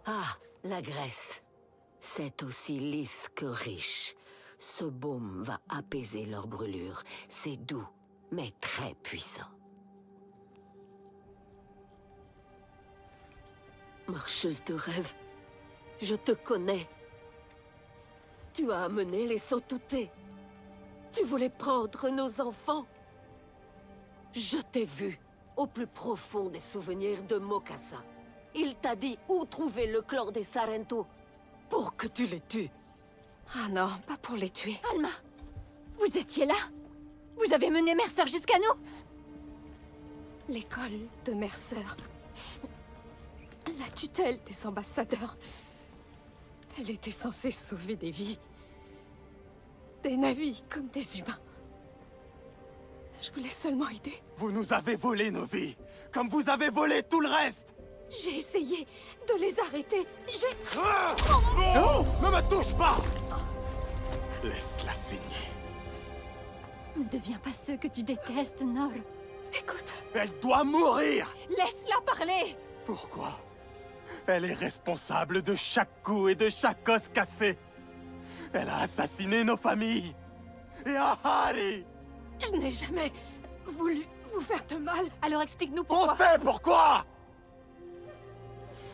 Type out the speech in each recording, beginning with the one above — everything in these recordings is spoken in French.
Ah, la Grèce. C'est aussi lisse que riche. Ce baume va apaiser leur brûlure. C'est doux, mais très puissant. Marcheuse de rêve, je te connais. Tu as amené les Sotoutés. Tu voulais prendre nos enfants. Je t'ai vu au plus profond des souvenirs de Mokassa. Il t'a dit où trouver le clan des Sarento pour que tu les tues. Ah non, pas pour les tuer. Alma, vous étiez là? Vous avez mené Mercer jusqu'à nous? L'école de Mercer. La tutelle des ambassadeurs. Elle était censée sauver des vies. Des navires comme des humains. Je voulais seulement aider. Vous nous avez volé nos vies, comme vous avez volé tout le reste. J'ai essayé de les arrêter. J'ai... Ah non, ne me touche pas. Laisse-la saigner. Ne deviens pas ceux que tu détestes, Nor. Écoute, Elle doit mourir. laisse-la parler. Pourquoi? Elle est responsable de chaque coup et de chaque os cassé. Elle a assassiné nos familles. Et Ahari. Je n'ai jamais voulu vous faire de mal. Alors explique-nous On pourquoi. sait pourquoi.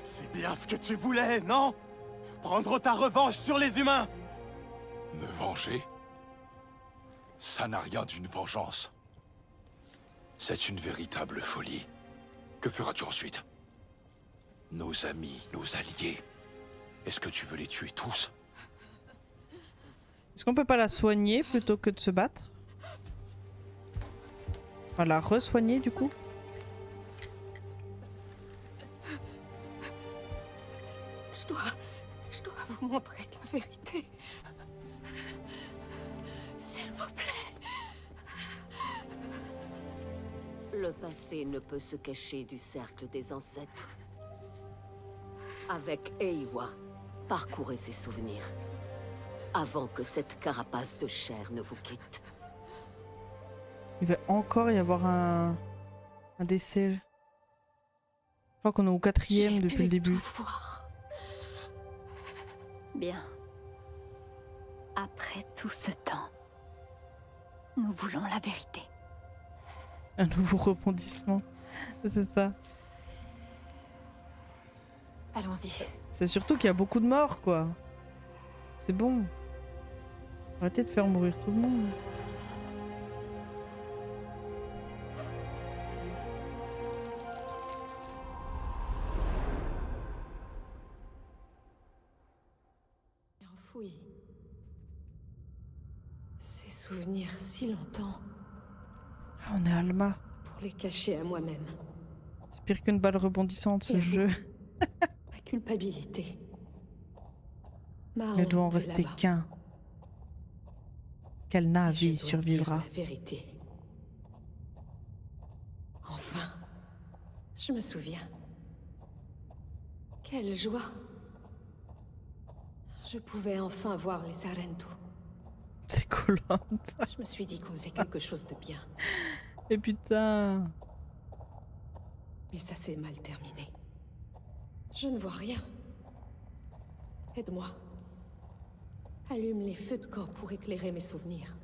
C'est bien ce que tu voulais, non? Prendre ta revanche sur les humains. Me venger? Ça n'a rien d'une vengeance. C'est une véritable folie. Que feras-tu ensuite? Nos amis, nos alliés. Est-ce que tu veux les tuer tous? Est-ce qu'on peut pas la soigner plutôt que de se battre? Enfin, la re-soigner du coup? Je dois vous montrer la vérité. S'il vous plaît. Le passé ne peut se cacher du cercle des ancêtres. Avec Eywa, parcourez ses souvenirs. Avant que cette carapace de chair ne vous quitte. Il va encore y avoir un décès. Je crois qu'on est au 4e depuis le début. Tout voir. Bien. Après tout ce temps, nous voulons la vérité. Un nouveau rebondissement. C'est ça. Allons-y. C'est surtout qu'il y a beaucoup de morts, quoi. C'est bon. Arrêtez de faire mourir tout le monde. Enfoui. Ces souvenirs si longtemps Ah, on est Alma. pour les cacher à moi-même. C'est pire qu'une balle rebondissante, ce Et jeu. Ma culpabilité. Ma Il ne doit en honte est rester là-bas. qu'un. Quel Et je navire dois survivra? dire la vérité. Enfin, je me souviens. Quelle joie. Je pouvais enfin voir les Sarento. C'est Koh-Lanta. Je me suis dit qu'on faisait quelque chose de bien. Et putain. Mais ça s'est mal terminé. Je ne vois rien. Aide-moi. Allume les feux de camp pour éclairer mes souvenirs.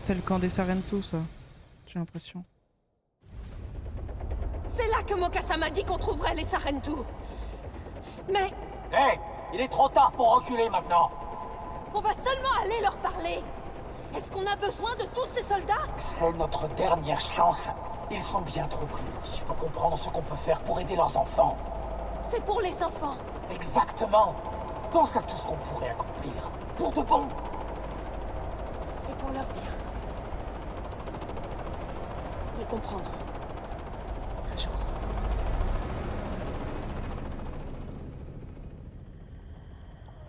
C'est le camp des Sarento, ça. J'ai l'impression. C'est là que Mokassa m'a dit qu'on trouverait les Sarento. Mais Hé, il est trop tard pour reculer maintenant. on va seulement aller leur parler. Est-ce qu'on a besoin de tous ces soldats? C'est notre dernière chance. Ils sont bien trop primitifs pour comprendre ce qu'on peut faire pour aider leurs enfants. C'est pour les enfants. Exactement. Pense à tout ce qu'on pourrait accomplir. Pour de bon. C'est pour leur bien. Ils comprendront. Un jour.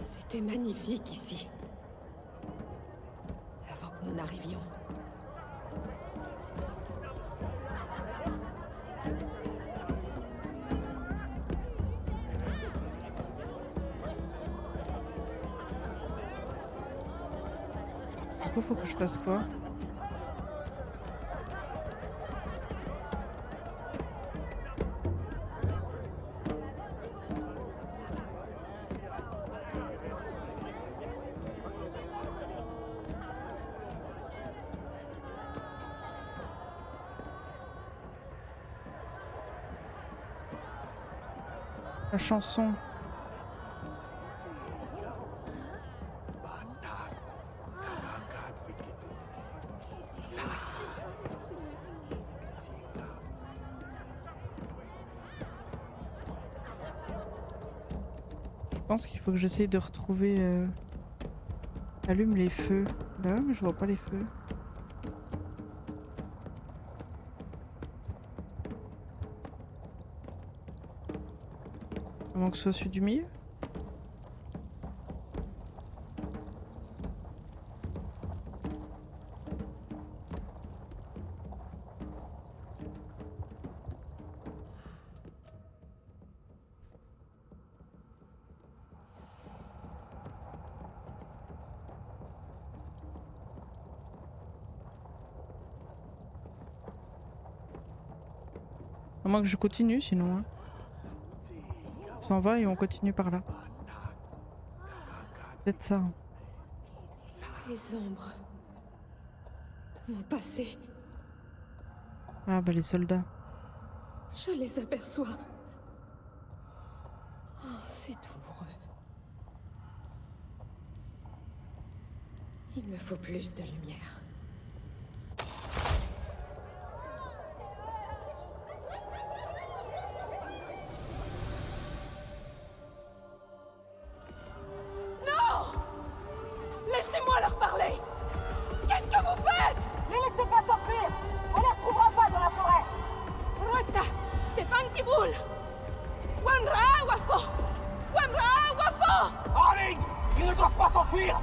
C'était magnifique ici. Avant que nous n'arrivions. coup, faut que je fasse quoi? La chanson. Je pense qu'il faut que j'essaye de retrouver... Allume les feux. Bah ouais, mais je vois pas les feux. À moins que ce soit celui du milieu. À moins que je continue sinon. Hein. On s'en va et on continue par là. Peut-être ça. Hein. Les ombres de mon passé, Ah bah les soldats. je les aperçois. Oh, c'est douloureux. Il me faut plus de lumière. Laissez-moi leur parler! Qu'est-ce que vous faites? Ne laissez pas s'enfuir! On les retrouvera pas dans la forêt! Rueta! Tefantibul! Wanra Wafo! Wanra Wafo! Arling! Ils ne doivent pas s'enfuir!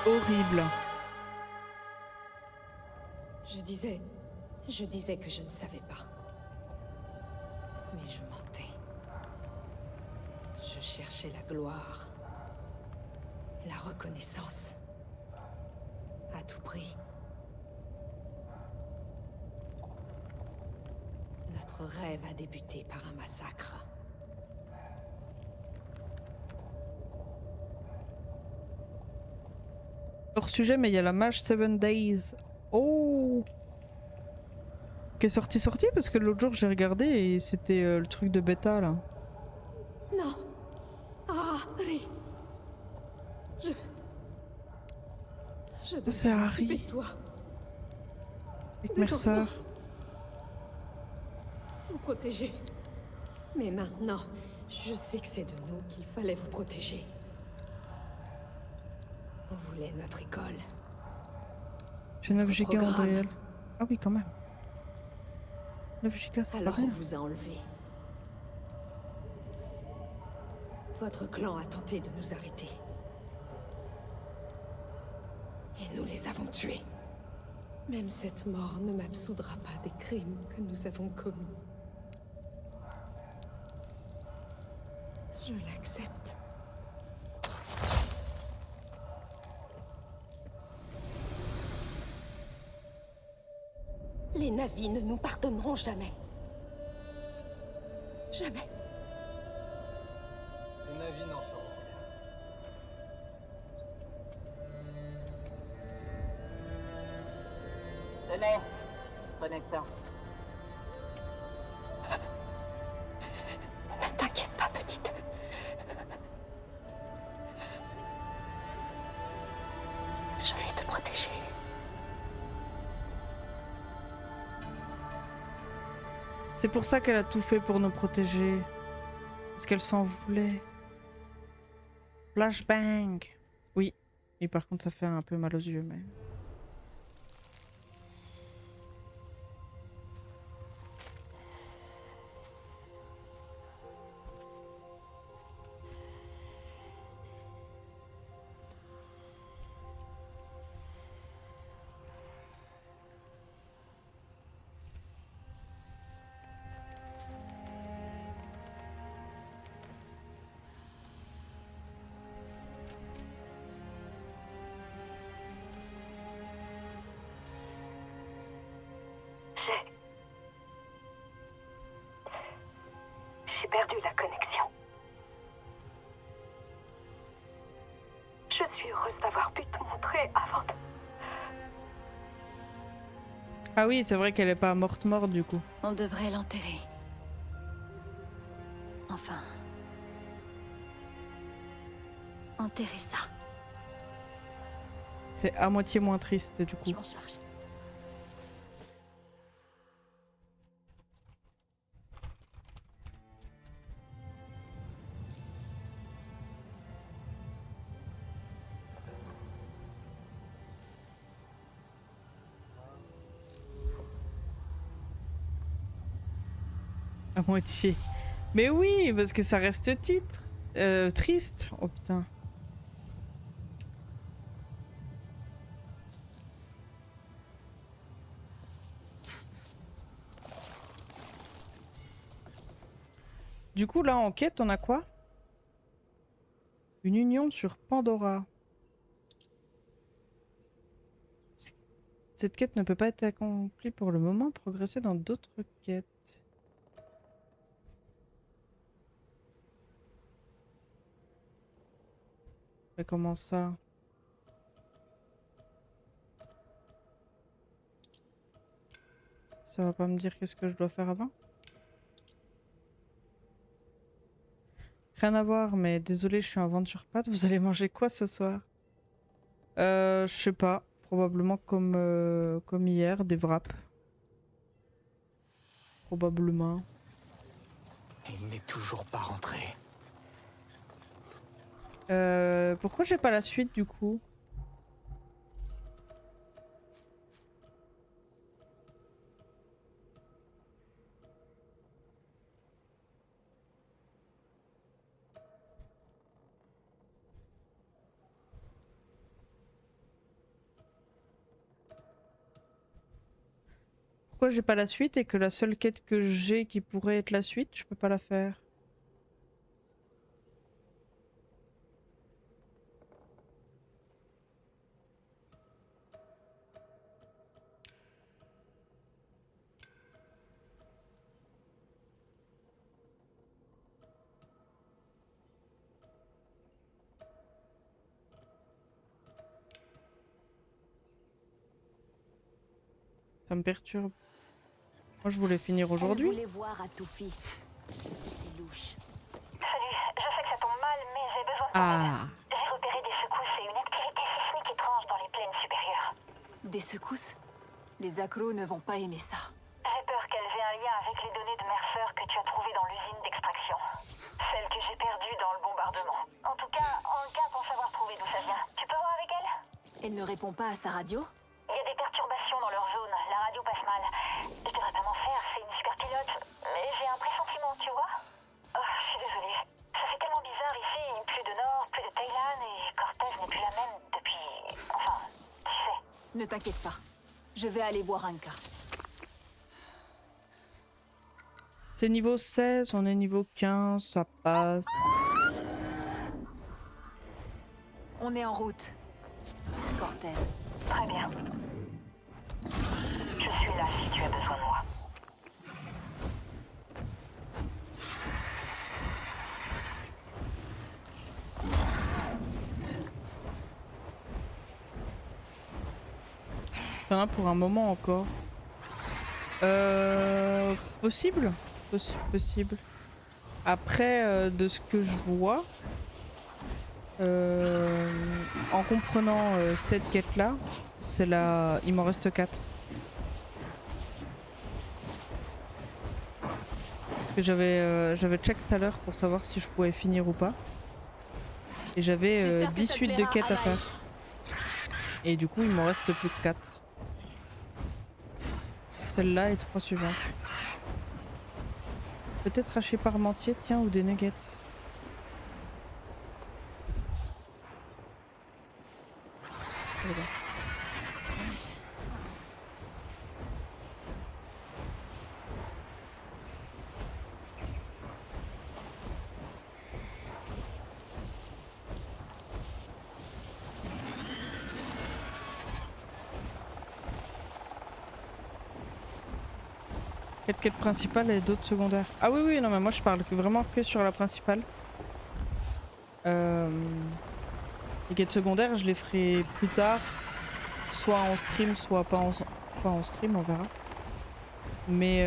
Horrible. Je disais que je ne savais pas. Mais je mentais. Je cherchais la gloire, la reconnaissance, à tout prix. Notre rêve a débuté par un massacre. Hors sujet, mais il y a la mage 7 Days. Oh! Qui est sorti parce que l'autre jour j'ai regardé et c'était le truc de bêta là. Non. Harry. Je dois C'est Harry. m'occuper de toi. Avec Les Mercer. enfants. Vous protéger. Mais maintenant, je sais que c'est de nous qu'il fallait vous protéger. Vous voulez notre école. J'ai 9 Notre gigas en programme. réel. Ah oui, quand même. 9 gigas, c'est pas Alors on rien. vous a enlevé. Votre clan a tenté de nous arrêter. Et nous les avons tués. Même cette mort ne m'absoudra pas des crimes que nous avons commis. Je l'accepte. Les Navis ne nous pardonneront jamais. Jamais. Les Navis n'en sauront rien. Tenez, prenez ça. Ne t'inquiète pas, petite. Je vais te protéger. C'est pour ça qu'elle a tout fait pour nous protéger. Parce qu'elle s'en voulait. Flashbang. Oui. Et par contre, ça fait un peu mal aux yeux, mais... perdu la connexion. Je suis heureuse d'avoir pu te montrer avant de... Ah oui, c'est vrai qu'elle est pas morte du coup. On devrait l'enterrer. Enfin... enterrer ça. C'est à moitié moins triste du coup. Je m'en charge. À moitié. Mais oui, parce que ça reste titre. Triste. Oh putain. Du coup, là, en quête, on a quoi? Une union sur Pandora. Cette quête ne peut pas être accomplie pour le moment. Progresser dans d'autres quêtes. Mais comment ça? Ça va pas me dire qu'est-ce que je dois faire avant? Rien à voir, mais désolé, je suis un ventre sur pattes. Vous allez manger quoi ce soir? Je sais pas. Probablement comme hier, des wraps. Probablement. Il n'est toujours pas rentré. Pourquoi j'ai pas la suite du coup? Pourquoi j'ai pas la suite et que la seule quête que j'ai qui pourrait être la suite, je peux pas la faire? Ça me perturbe. Moi je voulais finir aujourd'hui. Elle voulait voir Atoufi. C'est louche. Salut, je sais que ça tombe mal, mais j'ai besoin de ton Ah. aide. J'ai repéré des secousses et une activité sismique étrange dans les plaines supérieures. Des secousses? Les accros ne vont pas aimer ça. J'ai peur qu'elles aient un lien avec les données de Mercer que tu as trouvées dans l'usine d'extraction. Celles que j'ai perdues dans le bombardement. En tout cas, en cas pour savoir trouver d'où ça vient. Tu peux voir avec elle? Elle ne répond pas à sa radio? Il y a des perturbations dans leur zone, la radio passe mal. Je devrais pas m'en faire, c'est une super pilote, mais j'ai un pressentiment, tu vois? Oh, je suis désolée. Ça fait tellement bizarre ici, plus de Nord, plus de Thaïlande, et Cortez n'est plus la même depuis... Enfin, tu sais. Ne t'inquiète pas. Je vais aller voir Anka. C'est niveau 16, on est niveau 15, ça passe. On est en route. Cortez. Très bien. Je suis là si tu as besoin de moi. T'en as pour un moment encore. Possible, possible. Après, de ce que je vois, en comprenant cette quête-là, c'est la... il m'en reste 4. Parce que j'avais check tout à l'heure pour savoir si je pouvais finir ou pas. Et j'avais J'espère que 10 ça te suites de plaira, quêtes à Amaï. faire. Et du coup, il m'en reste plus que 4. Celle-là et 3 suivantes. Peut-être haché parmentier, tiens, ou des nuggets. Voilà. Quête principale et d'autres secondaires. Ah oui, oui, non, mais moi je parle vraiment que sur la principale. Les quêtes secondaires, je les ferai plus tard. Soit en stream, soit pas en stream, on verra. Mais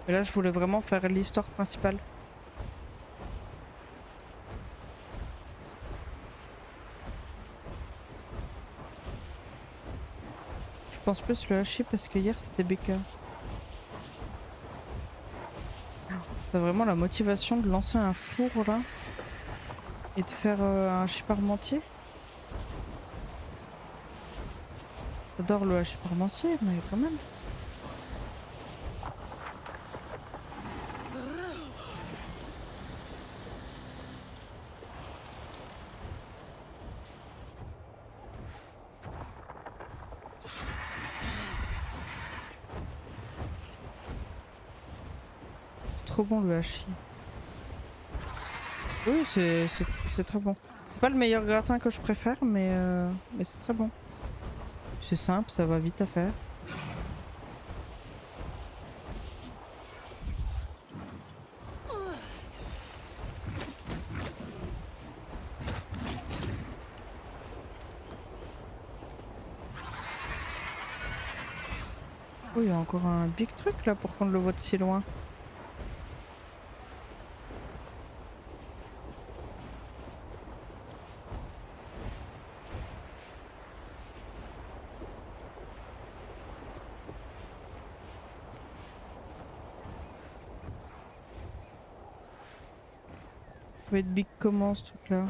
là, je voulais vraiment faire l'histoire principale. Je pense plus le hachis parce que hier c'était BK. T'as vraiment la motivation de lancer un four là et de faire un hachis parmentier. J'adore le hachis parmentier, mais quand même. C'est trop bon le hachis. Oui, c'est très bon. C'est pas le meilleur gratin que je préfère, mais c'est très bon. C'est simple, ça va vite à faire. Oh, il y a encore un big truc là pour qu'on le voit de si loin. Ça va être big comment ce truc là?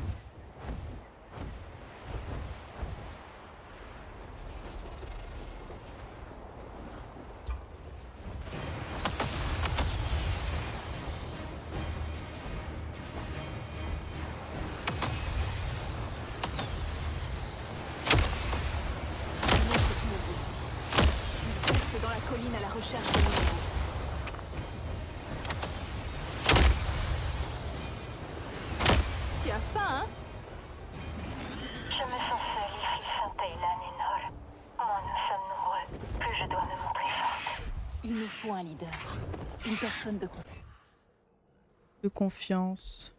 C'est dans la colline à la recherche de minéraux. Tu as faim, hein? Je me sens seule ici sans Teylan et Nol. Moins nous sommes nombreux, plus je dois me montrer forte. Il nous faut un leader. Une personne De confiance.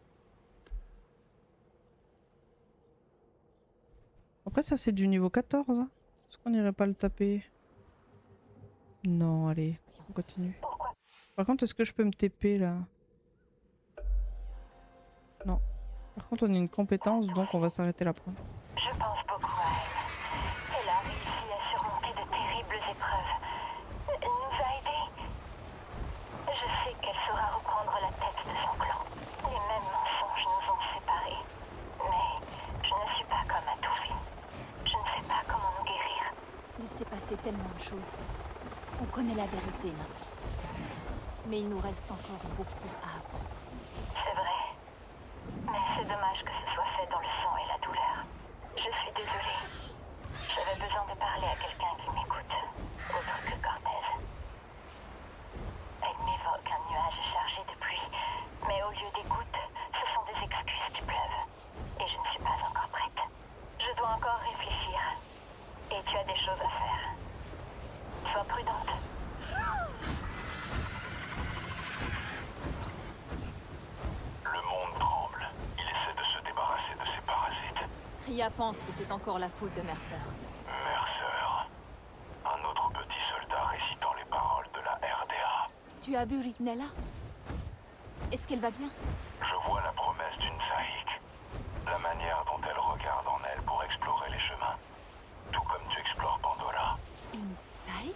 Après ça c'est du niveau 14. Hein. Est-ce qu'on irait pas le taper? Non, allez, on continue. Par contre, est-ce que je peux me TP là? Non. Par contre, on a une compétence, donc on va s'arrêter là. Je pense beaucoup à elle. Elle a réussi à surmonter de terribles épreuves. Elle nous a aidés. Je sais qu'elle saura reprendre la tête de son clan. Les mêmes mensonges nous ont séparés. Mais je ne suis pas comme Atouri. Je ne sais pas comment nous guérir. Il s'est passé tellement de choses. On connaît la vérité maintenant. Mais il nous reste encore beaucoup à apprendre. C'est vrai. Mais c'est dommage que ce soit fait dans le sang et la douleur. Je suis désolée. J'avais besoin de parler à quelqu'un qui m'écoute. Autre que Cortez. Elle m'évoque un nuage chargé de pluie. Mais au lieu des gouttes, ce sont des excuses qui pleuvent. Et je ne suis pas encore prête. Je dois encore réfléchir. Et tu as des choses à faire. Sois prudente. Le monde tremble. Il essaie de se débarrasser de ses parasites. Ria pense que c'est encore la faute de Mercer. Mercer. Un autre petit soldat récitant les paroles de la RDA. Tu as vu Rignella? Est-ce qu'elle va bien? Je vois la promesse d'une Saïk. La manière dont elle regarde en elle pour explorer les chemins. Tout comme tu explores Pandora. Une Saïk?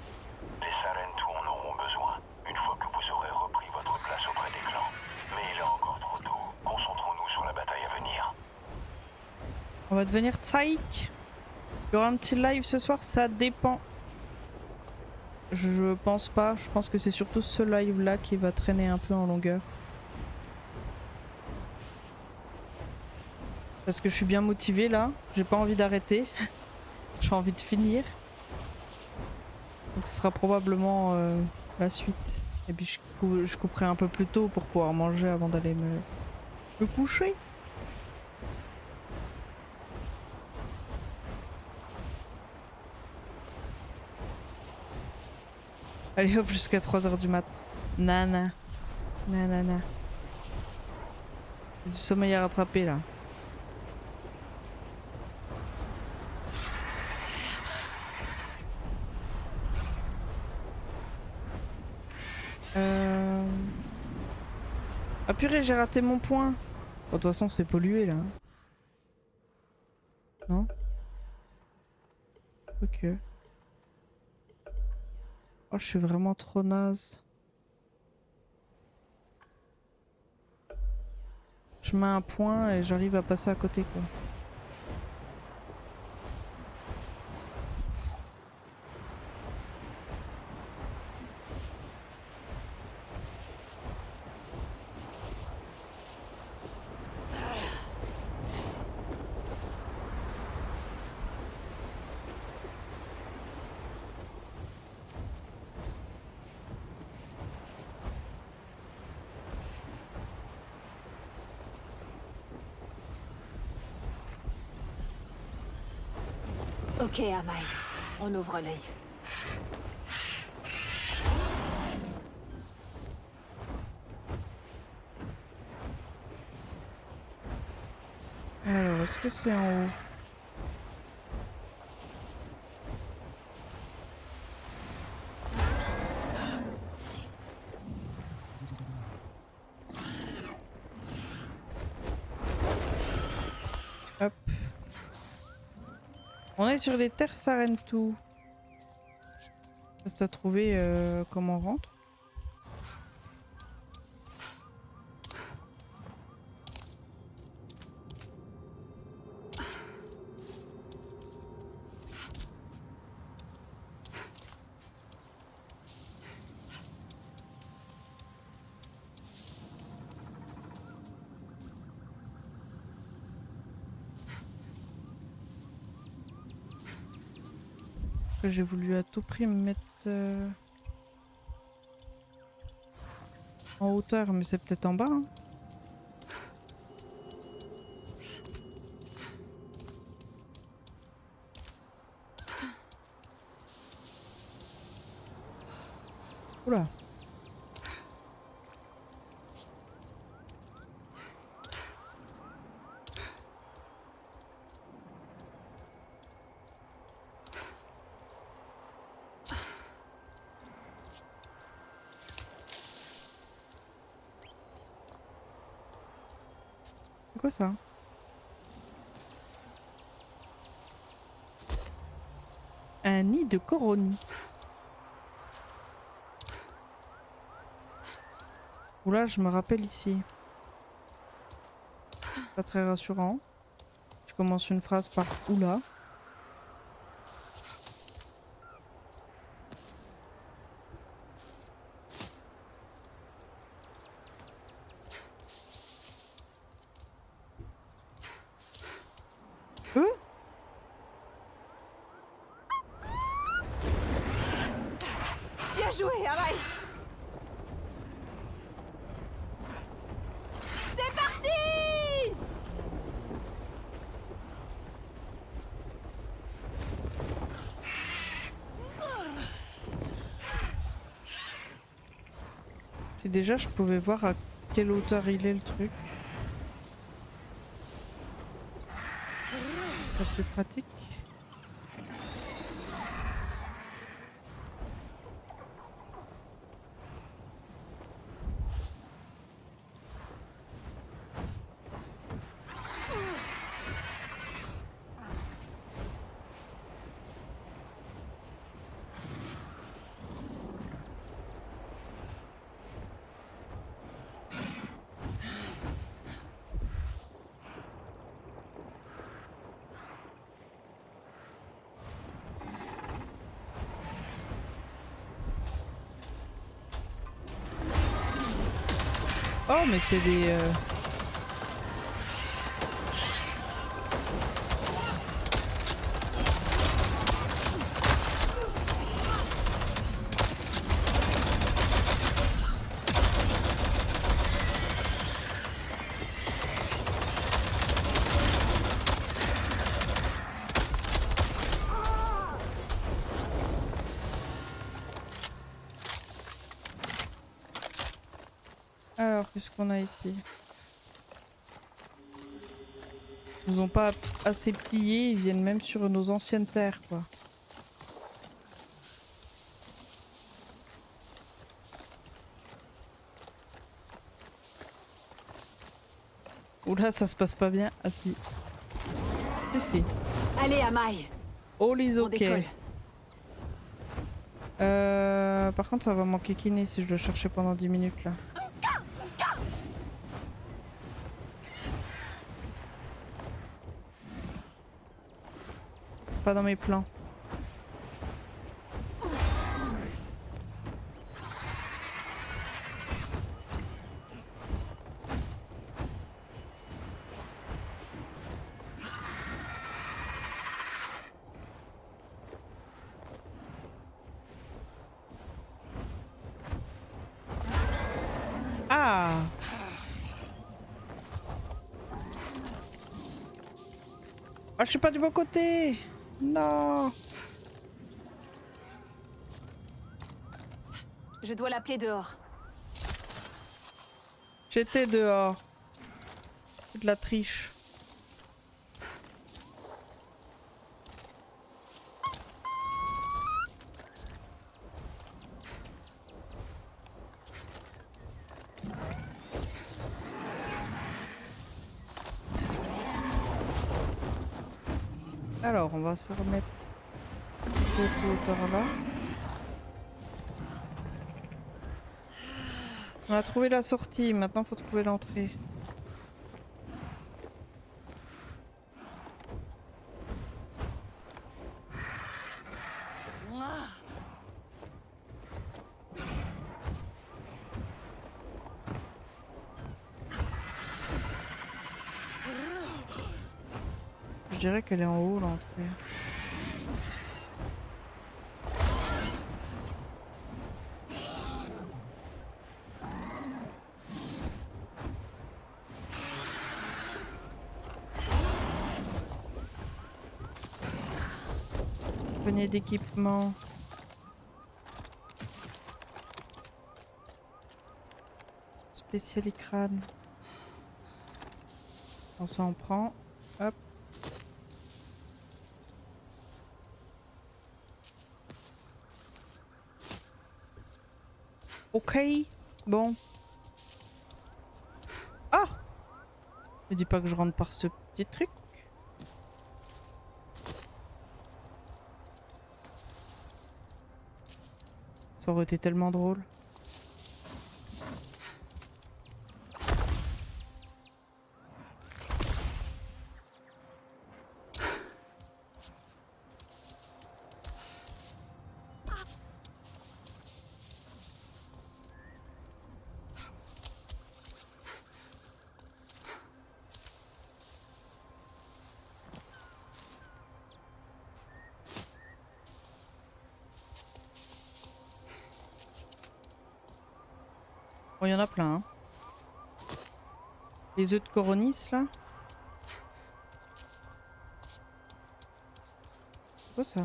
Les Sarentu en auront besoin, une fois que vous aurez repris votre place auprès des clans. Mais il est encore trop tôt. Concentrons-nous sur la bataille à venir. On va devenir Tsaïk. Il y aura un petit live ce soir, ça dépend. Je pense pas, je pense que c'est surtout ce live là qui va traîner un peu en longueur. Parce que je suis bien motivée là, j'ai pas envie d'arrêter. J'ai envie de finir. Donc ce sera probablement la suite. Et puis je couperai un peu plus tôt pour pouvoir manger avant d'aller me coucher. Allez hop, jusqu'à 3h du mat. Nana. Nanana. J'ai du sommeil à rattraper là. Ah purée, j'ai raté mon point. Bon, de toute façon, c'est pollué là. Non? Ok. Oh, je suis vraiment trop naze. Je mets un point et j'arrive à passer à côté quoi. Ok, Amai. On ouvre l'œil. Alors, est-ce que c'est en haut? Hop. On est sur les terres Sarentu. Reste à trouver comment on rentre. J'ai voulu à tout prix me mettre en hauteur, mais c'est peut-être en bas. Hein. Oula. C'est quoi ça? Un nid de coronie. Oula, je me rappelle ici. Pas très rassurant. Je commence une phrase par oula. Bien joué, Amai. C'est parti! Si déjà je pouvais voir à quelle hauteur il est le truc. C'est pas plus pratique. Oh mais c'est des... Qu'est-ce qu'on a ici? Ils nous ont pas assez pliés, ils viennent même sur nos anciennes terres, quoi. Oula, ça se passe pas bien. Ah si. Si. Allez, Amaï. All is On ok. décolle. Par contre, ça va manquer kiné si je dois chercher pendant 10 minutes là. C'est pas dans mes plans. Ah! Ah, je suis pas du bon côté! Non! Je dois l'appeler dehors. J'étais dehors. C'est de la triche. Alors, on va se remettre cette hauteur-là. On a trouvé la sortie, maintenant faut trouver l'entrée. Je dirais qu'elle est en haut, l'entrée. Panier d'équipement. Spécialicrane. On s'en prend. Hop. Ok. Bon. Ah! Ne dis pas que je rentre par ce petit truc. Ça aurait été tellement drôle. Bon, il y en a plein. Hein. Les œufs de Coronis, là. C'est quoi ça?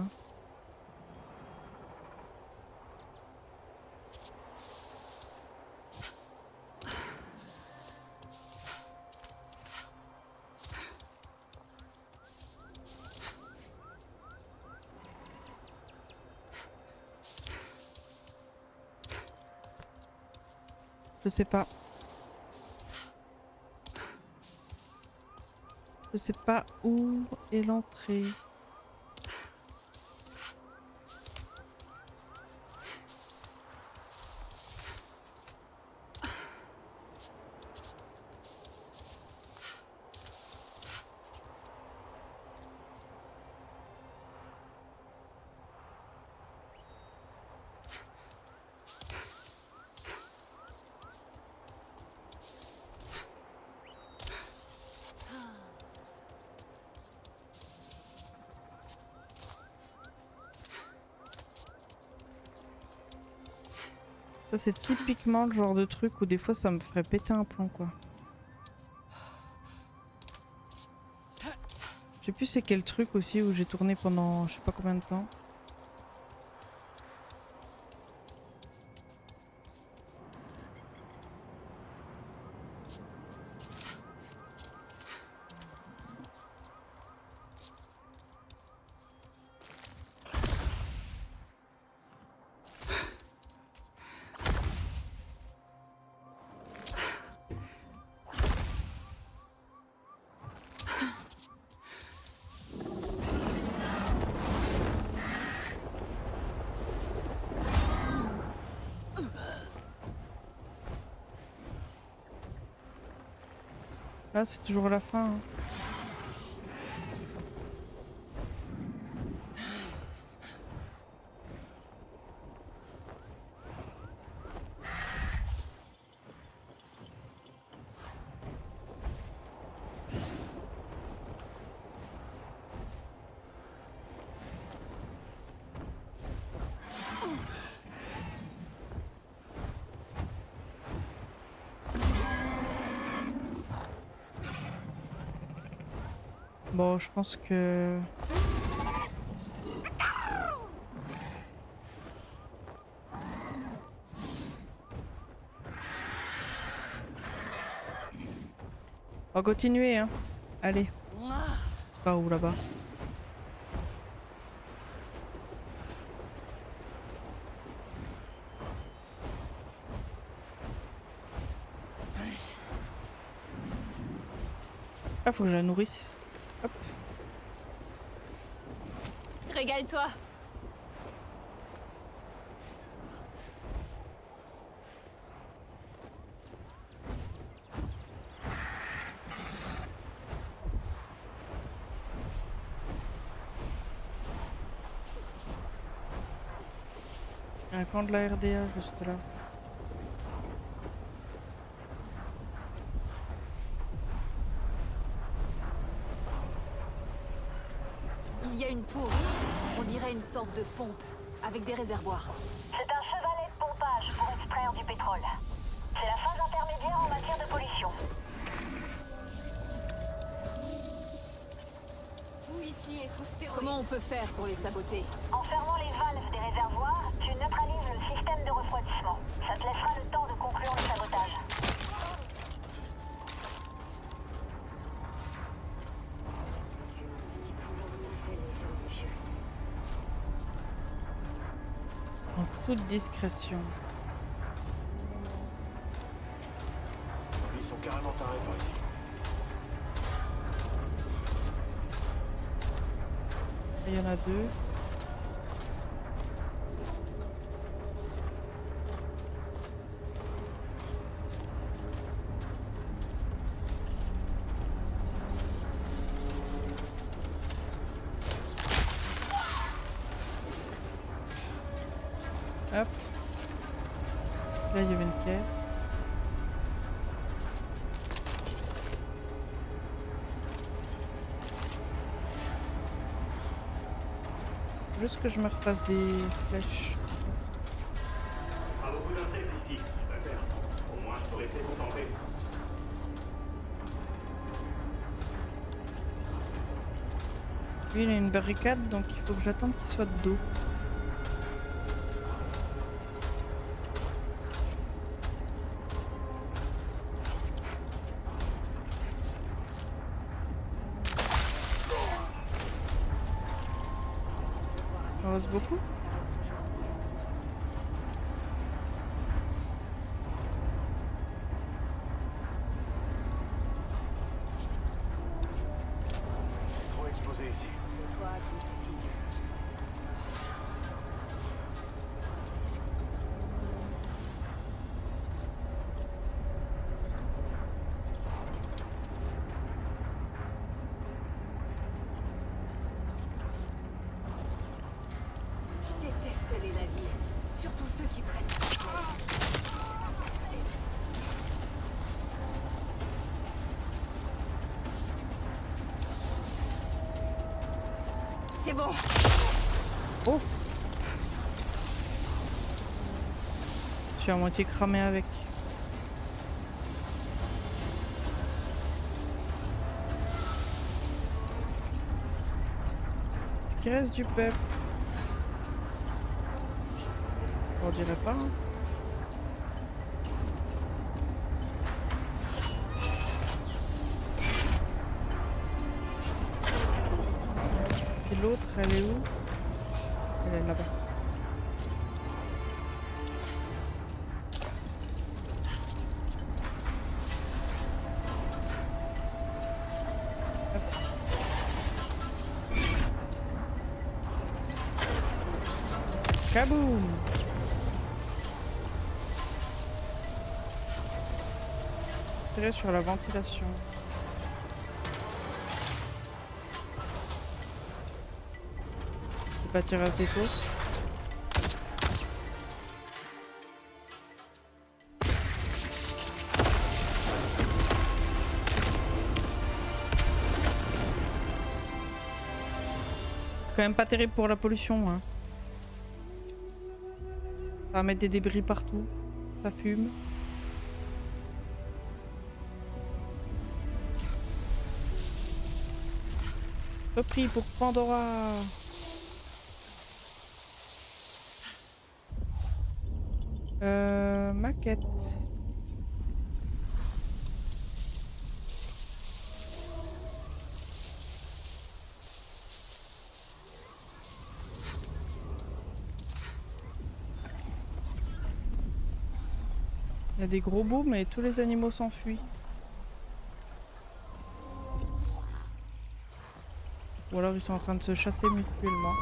Je sais pas. Je sais pas où est l'entrée. Ça c'est typiquement le genre de truc où des fois ça me ferait péter un plomb quoi. Je sais plus c'est quel truc aussi où j'ai tourné pendant je sais pas combien de temps. Ah, c'est toujours la fin. Hein. Bon, je pense que... On va continuer, hein. Allez. C'est par où là-bas? Ah, faut que je la nourrisse. Hop. Régale-toi. Il y a un camp de la RDA juste là. Il y a une tour. On dirait une sorte de pompe, avec des réservoirs. C'est un chevalet de pompage pour extraire du pétrole. C'est la phase intermédiaire en matière de pollution. Comment on peut faire pour les saboter? En fermant les valves des réservoirs, tu neutralises le système de refroidissement. Ça te laissera le temps de conclure le sabotage. En toute discrétion. Ils sont carrément tarés par ici. Il y en a deux. Hop. Là, il y avait une caisse. Juste que je me refasse des flèches. Pas beaucoup d'insectes ici, je préfère. Au moins, je peux rester concentré. Lui, il a une barricade, donc il faut que j'attende qu'il soit de dos. On rose beaucoup. Trop exposé ici. C'est bon. Oh! Je suis à moitié cramé avec. Est-ce qu'il reste du peuple? On dirait pas. Hein. Et l'autre, elle est où? Elle est là-bas. Kaboum! Tirer sur la ventilation. pas tiré assez tôt. C'est quand même pas terrible pour la pollution, hein. Ça va mettre des débris partout. Ça fume. Repris pour Pandora. Maquette. Il y a des gros bouts, mais tous les animaux s'enfuient. Ou alors ils sont en train de se chasser mutuellement.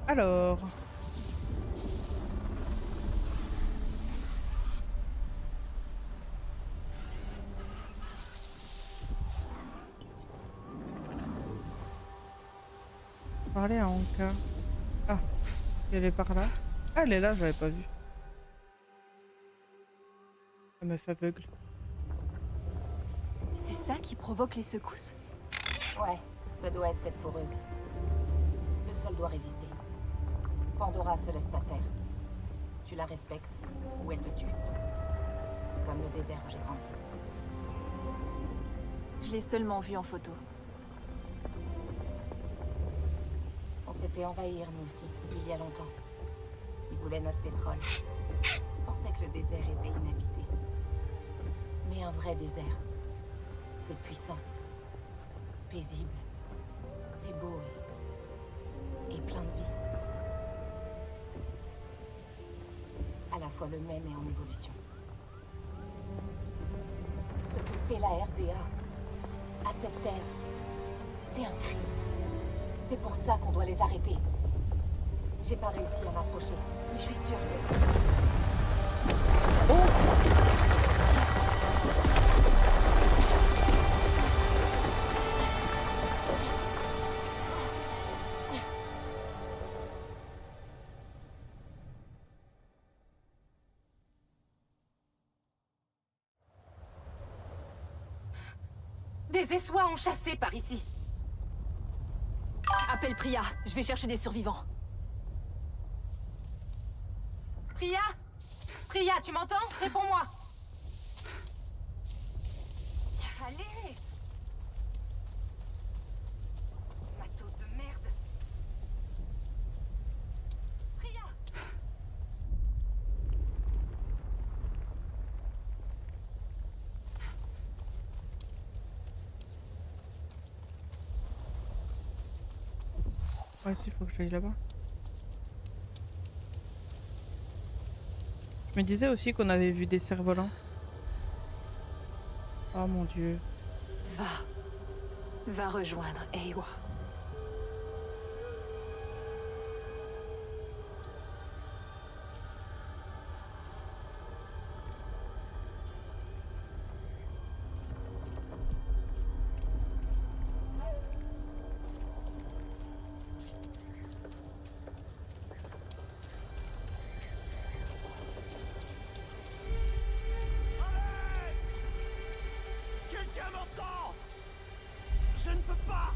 Alors... Parler à Anka. Ah, elle est par là. Ah, elle est là, j'avais pas vu. La meuf aveugle. C'est ça qui provoque les secousses? Ouais, ça doit être cette foreuse. Le sol doit résister. Pandora se laisse pas faire. Tu la respectes ou elle te tue. Comme le désert où j'ai grandi. Je l'ai seulement vu en photo. On s'est fait envahir, nous aussi, il y a longtemps. Ils voulaient notre pétrole. On pensait que le désert était inhabité. Mais un vrai désert. C'est puissant. Paisible. C'est beau et plein de vie. À la fois le même et en évolution. Ce que fait la RDA à cette terre, c'est un crime. C'est pour ça qu'on doit les arrêter. J'ai pas réussi à m'approcher, mais je suis sûre que... Des essoies ont chassé par ici. Appelle Priya, je vais chercher des survivants. Priya? Priya, tu m'entends? Réponds-moi. Allez! Matos de merde. Priya! Ouais, si, faut que j'aille là-bas. Je me disais aussi qu'on avait vu des cerfs-volants. Oh mon dieu. Va rejoindre Eywa. Quelqu'un m'entend? Je ne peux pas!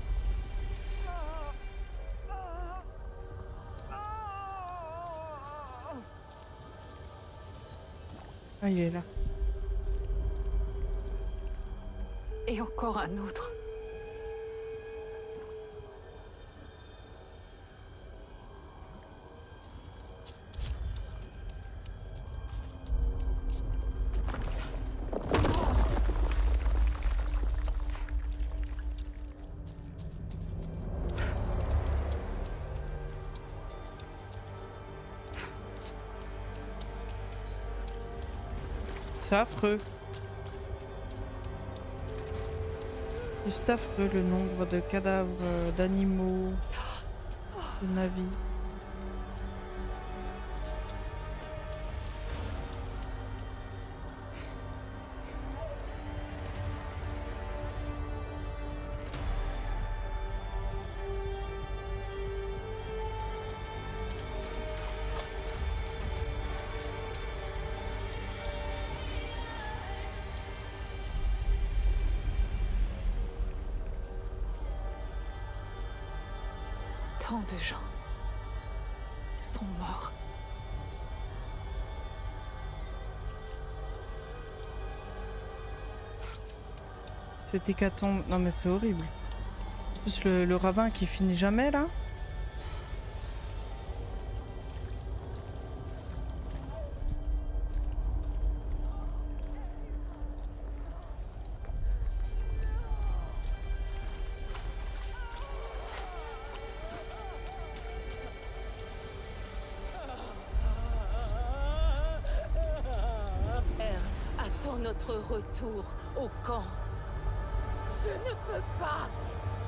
Ah, il est là. Et encore un autre. C'est affreux. Juste affreux le nombre de cadavres d'animaux, de navires. Tant de gens sont morts. Cette hécatombe. Non mais c'est horrible. En plus le ravin qui finit jamais là. Attends notre retour au camp. Je ne peux pas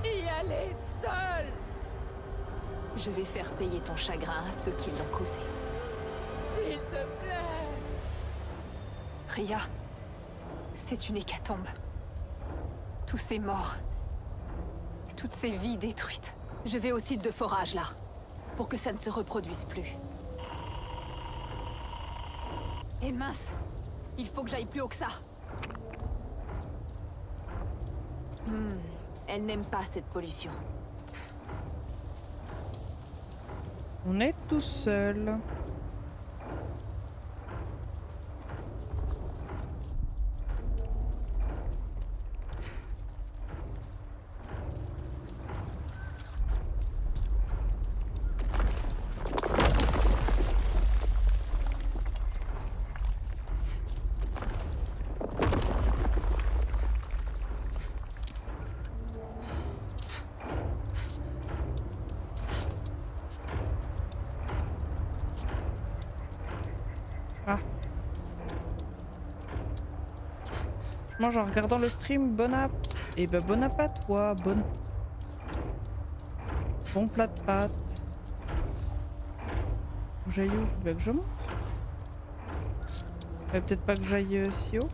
y aller seule. Je vais faire payer ton chagrin à ceux qui l'ont causé. S'il te plaît. Ria, c'est une hécatombe. Tous ces morts. Toutes ces vies détruites. Je vais au site de forage, là. Pour que ça ne se reproduise plus. Et mince, il faut que j'aille plus haut que ça. Elle n'aime pas cette pollution. On est tout seul. Mange en regardant le stream, bon app. Et ben bon app à toi, bon plat de pâtes. J'aille où? Faut bien que je monte. Peut-être pas que j'aille si haut.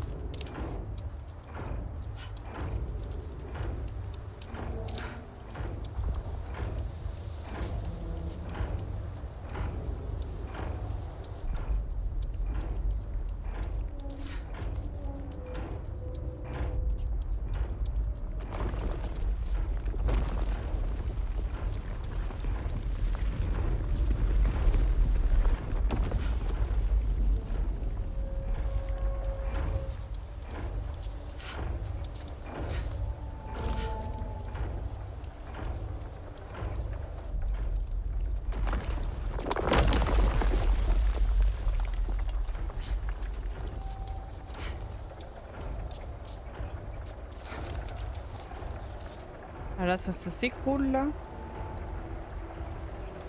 Ah là, ça s'écroule là.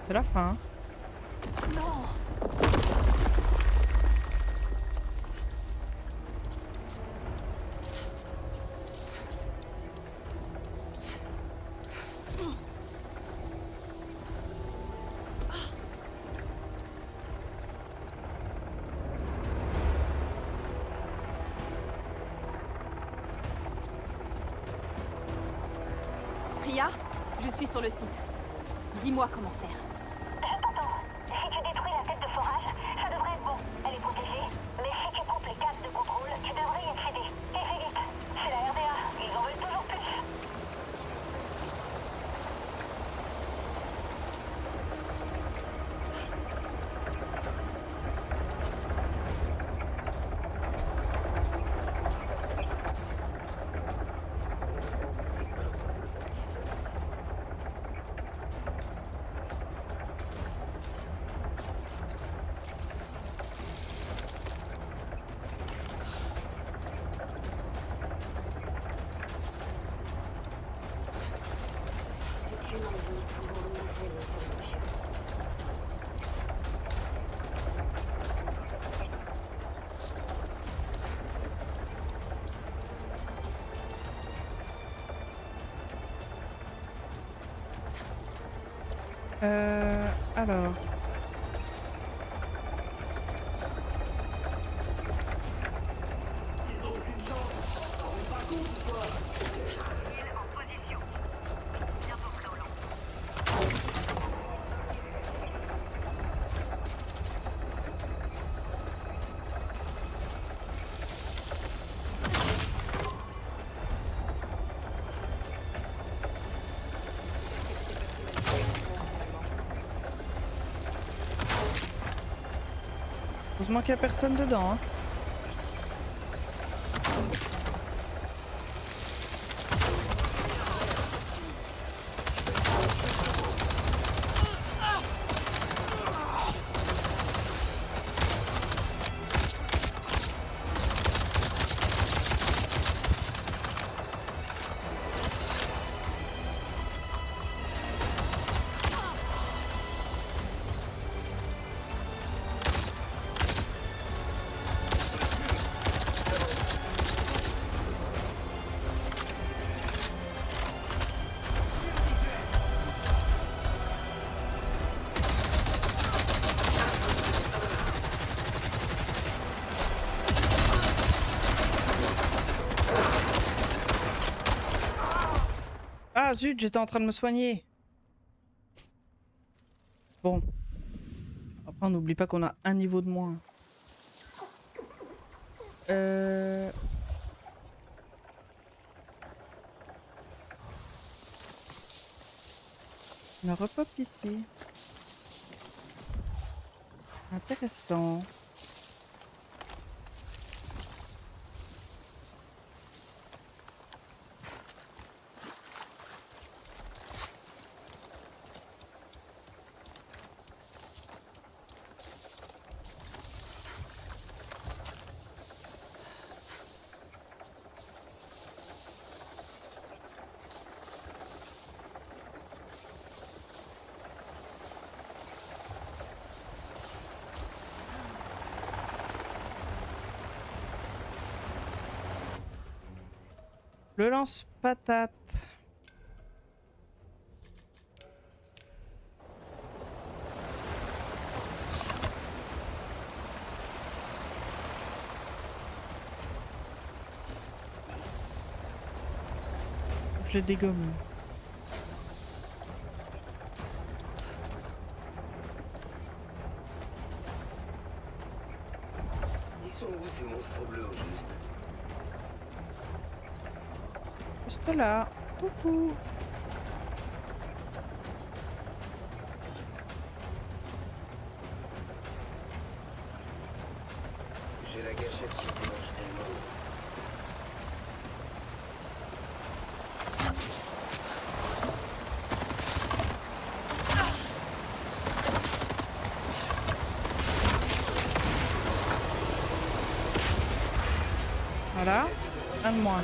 C'est la fin. Hein. Non. Ria, je suis sur le site. Dis-moi comment faire. Je t'entends. Si tu détruis la tête de forage, ça devrait être bon. Elle est protégée. Mais si tu coupes les câbles de contrôle, tu devrais y accéder. Et fais vite. C'est la RDA. Ils en veulent toujours plus. Alors. Heureusement qu'il n'y a personne dedans. Hein. Ah zut, j'étais en train de me soigner. Bon. Après, on n'oublie pas qu'on a un niveau de moins. On repop ici. Intéressant. Le lance-patate. Je les dégomme. Ils sont où ces monstres bleus au juste? Juste là. Coucou. J'ai la gâchette qui mange tellement. Voilà. Un de moins.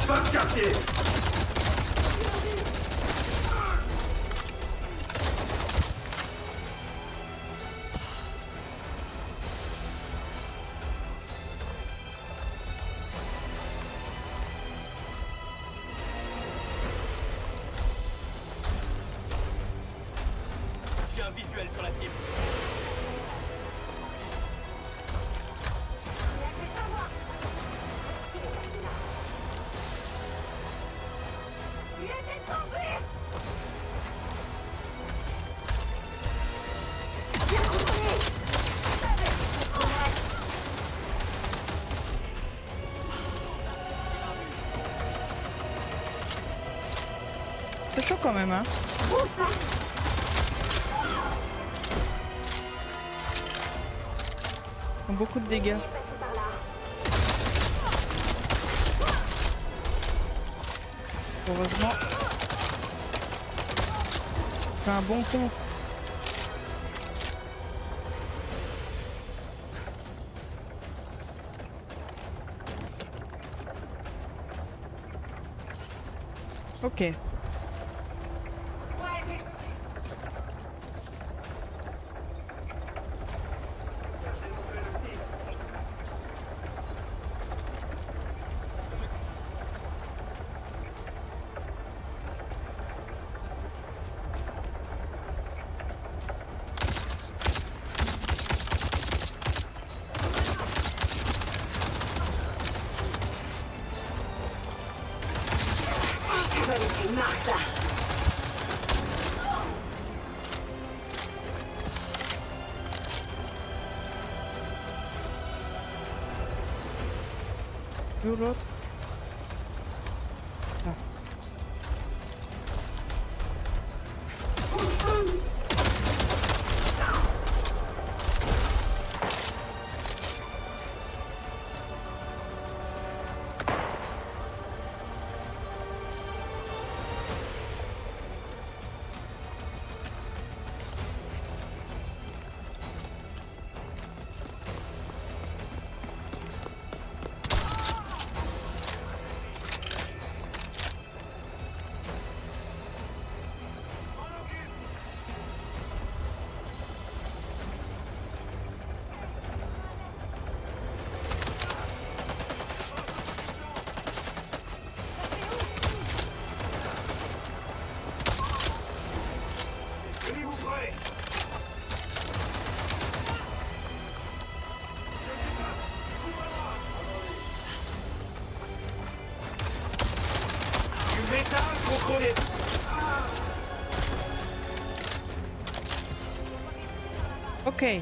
Va te cacher! J'ai un visuel sur la cible. chaud quand même, hein. Ils font beaucoup de dégâts. Heureusement. C'est un bon pont. Ok. Où l'autre? Là. Ok.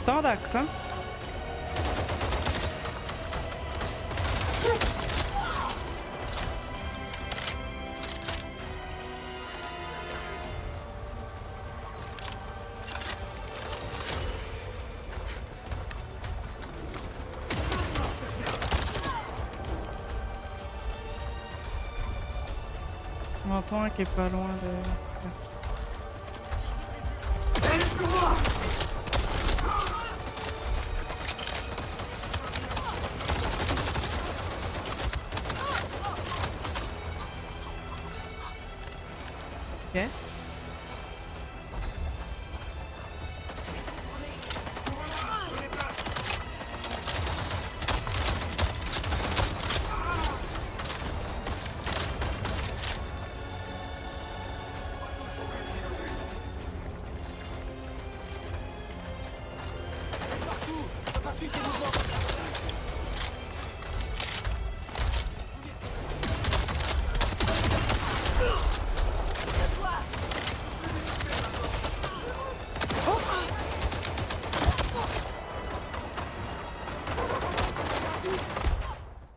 Standax, hein. On entend un qui est pas loin de... Ok.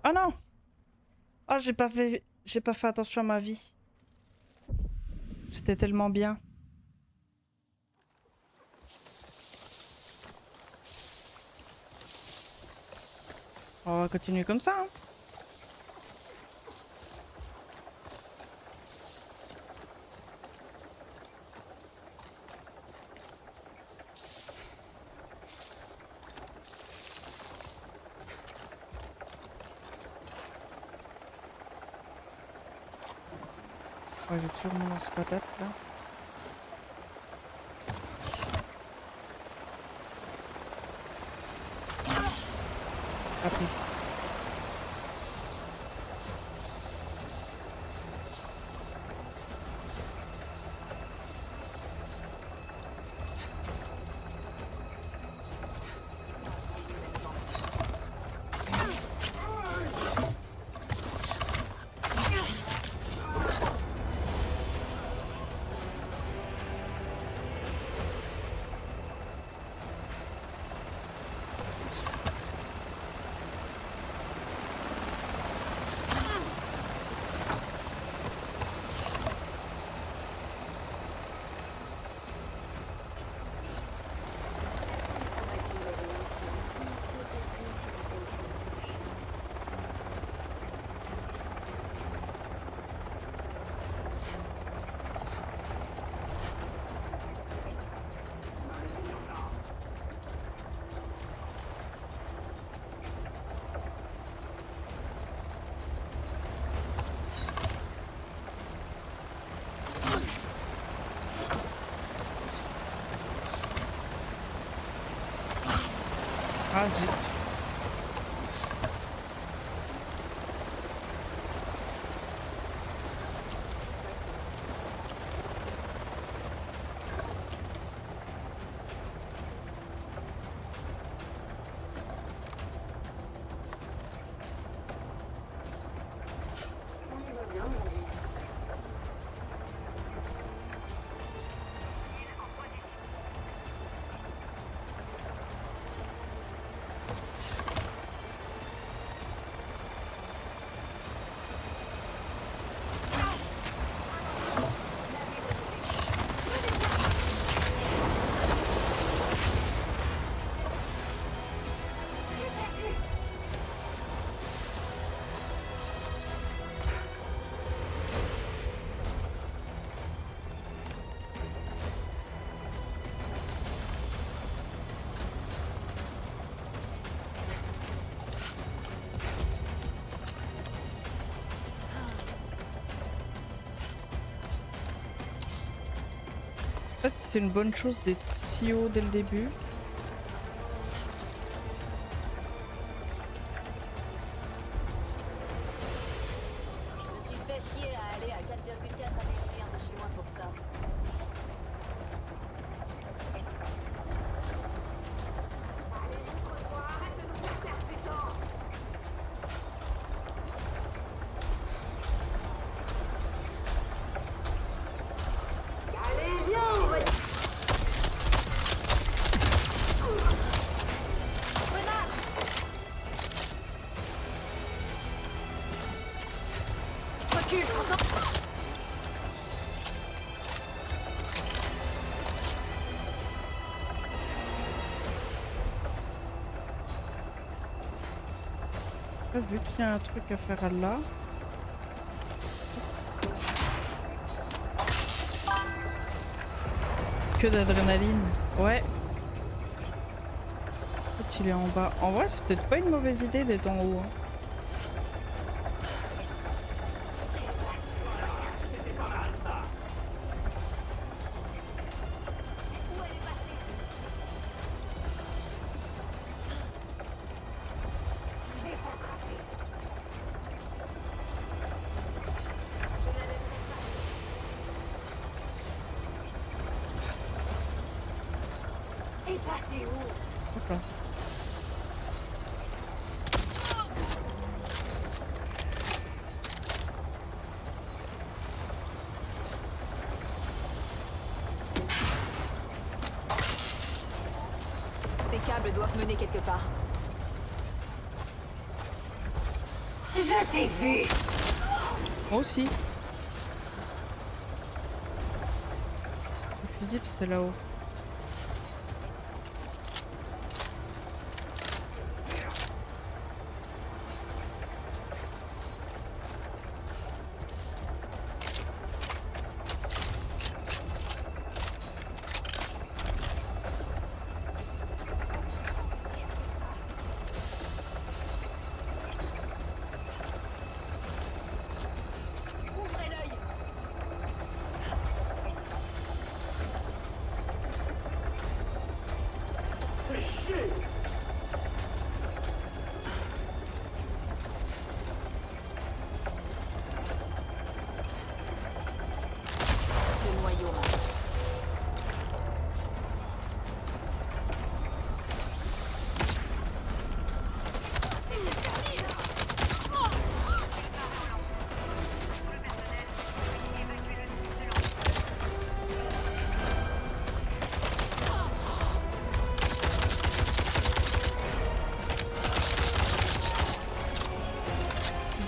Oh non! Oh, j'ai pas fait attention à ma vie. J'étais tellement bien. On va continuer comme ça. Hein. Ouais, j'ai toujours mon lance-patate là. Après. Ah zut. Je sais pas si c'est une bonne chose d'être si haut dès le début. Je me suis fait chier à aller à 4,4 années-lumière de chez moi pour ça. Vu qu'il y a un truc à faire là. Que d'adrénaline. Ouais. En fait, il est en bas. En vrai, c'est peut-être pas une mauvaise idée d'être en haut. Hein. Hop là. Ces câbles doivent mener quelque part. Je t'ai vu. Moi aussi. Le fusible, c'est là-haut.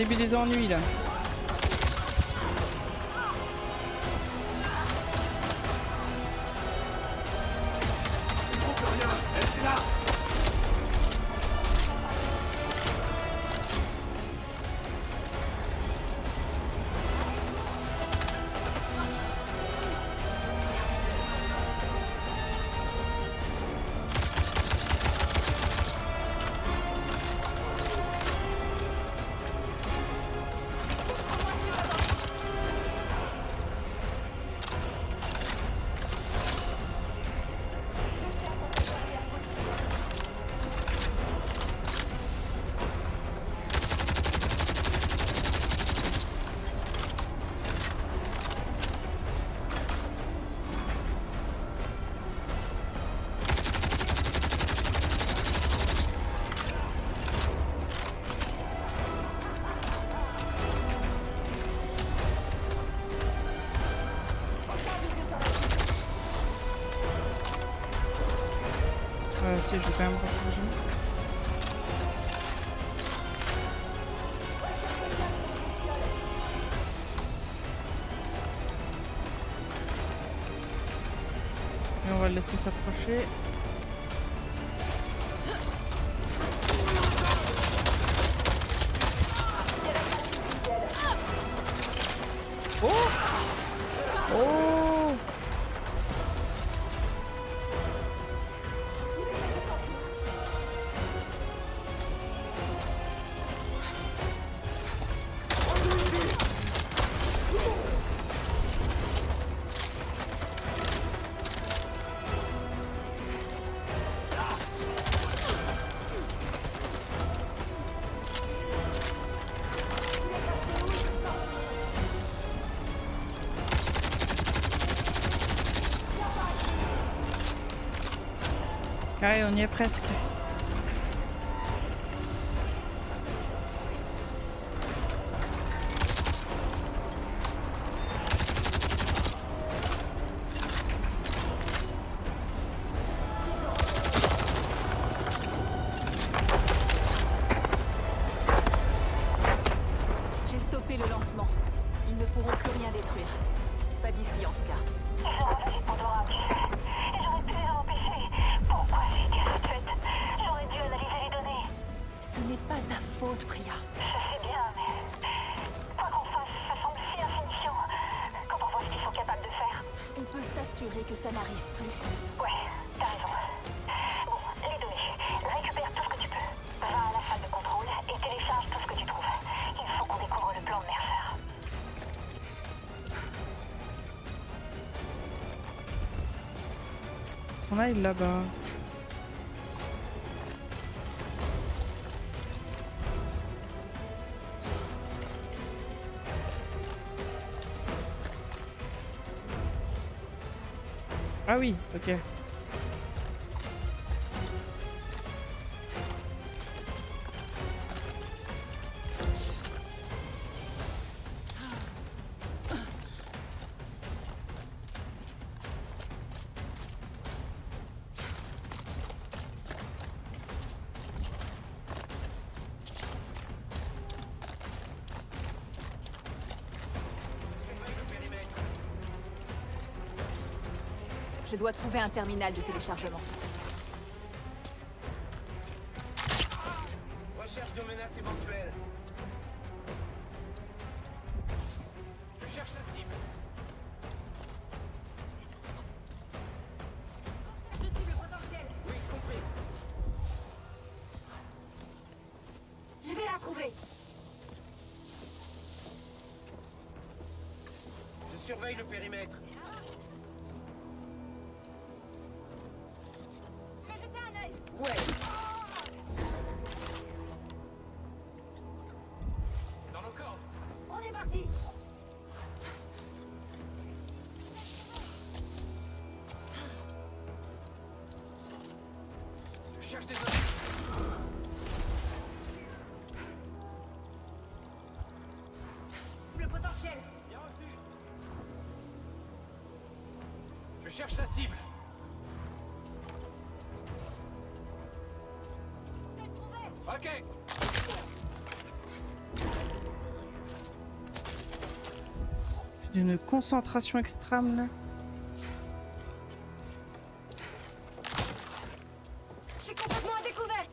début des ennuis là. Si, je vais quand même recharger. Et on va le laisser s'approcher. Oh! Oh! Ouais, on y est presque. J'ai stoppé le lancement. Ils ne pourront plus rien détruire. Pas d'ici en tout cas. Ils ont ravagé Pandora, tu sais. Et j'aurais pu les en empêcher. Pourquoi j'ai été à cette fête? J'aurais dû analyser les données. Ce n'est pas ta faute, Priya. Je sais bien, mais... Quoi qu'on fasse, ça semble si insignifiant. Quand on voit ce qu'ils sont capables de faire. On peut s'assurer que ça n'arrive plus. Ouais, t'as raison. Bon, les données. Récupère tout ce que tu peux. Va à la salle de contrôle et télécharge tout ce que tu trouves. Il faut qu'on découvre le plan de Mercer. On aille là-bas. Ah oui, ok. Je dois trouver un terminal de téléchargement. Recherche de menaces éventuelles. Je cherche la cible. Je cible potentiel. Oui, compris. Je vais la trouver. Je surveille le périmètre. Je vais jeter un œil. Ouais. Dans nos cordes. On est parti. Je cherche des hommes. Le potentiel. Bien reçu. Je cherche la cible. Je l'ai trouvé. Ok. d'une concentration extrême là. Je suis complètement à découvert.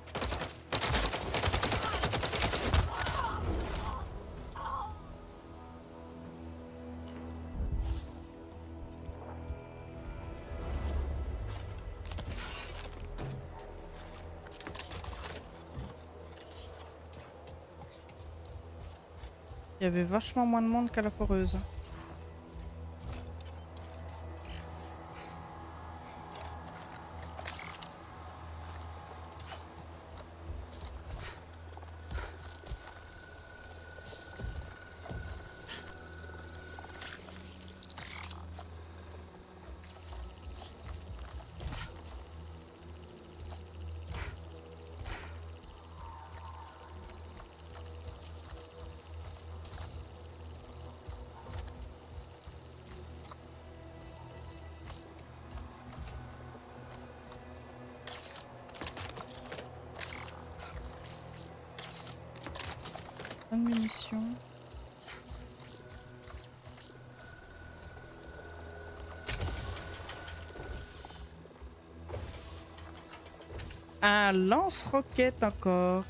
Il y avait vachement moins de monde qu'à la foreuse. Pas de munitions. Un lance-roquette encore.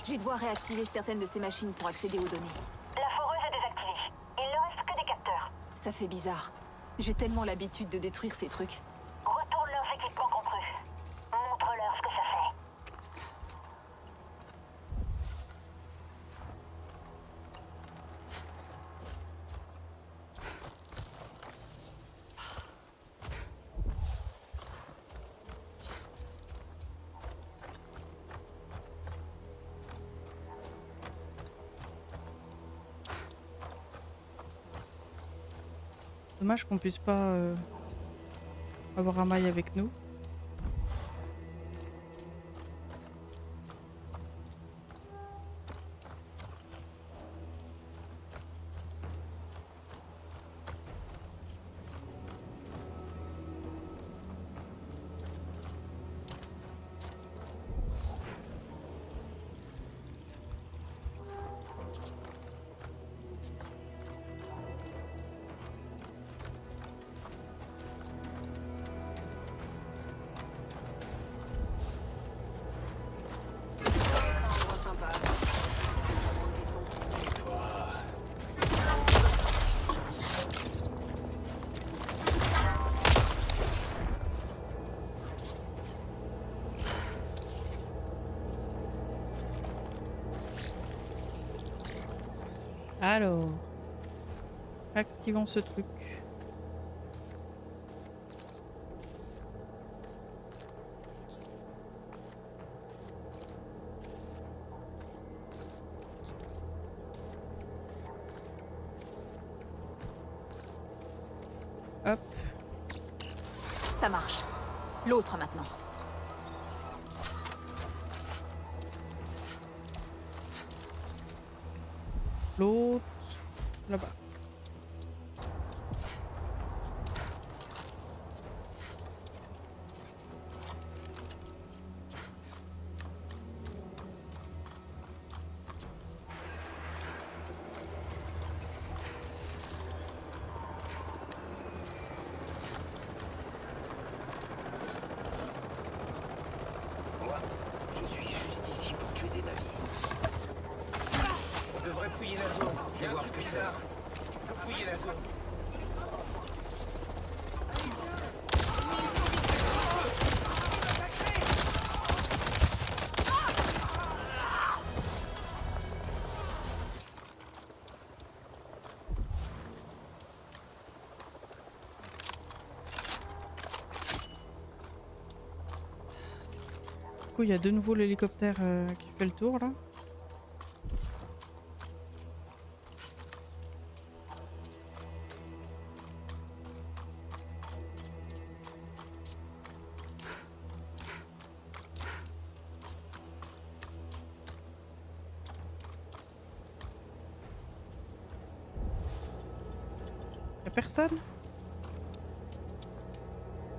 Je vais devoir réactiver certaines de ces machines pour accéder aux données. La foreuse est désactivée. Il ne reste que des capteurs. Ça fait bizarre. J'ai tellement l'habitude de détruire ces trucs. Retourne leurs équipements contre eux. Montre-leur ce que ça fait. Dommage qu'on puisse pas avoir un mail avec nous. Alors, activons ce truc. Hop. Ça marche. L'autre maintenant. L'autre, là-bas. Moi, je suis juste ici pour tuer des navires. On devrait fouiller la zone. Je vais voir ce que c'est. Faut fouiller la zone. coup, il y a de nouveau l'hélicoptère qui fait le tour là. Y'a personne?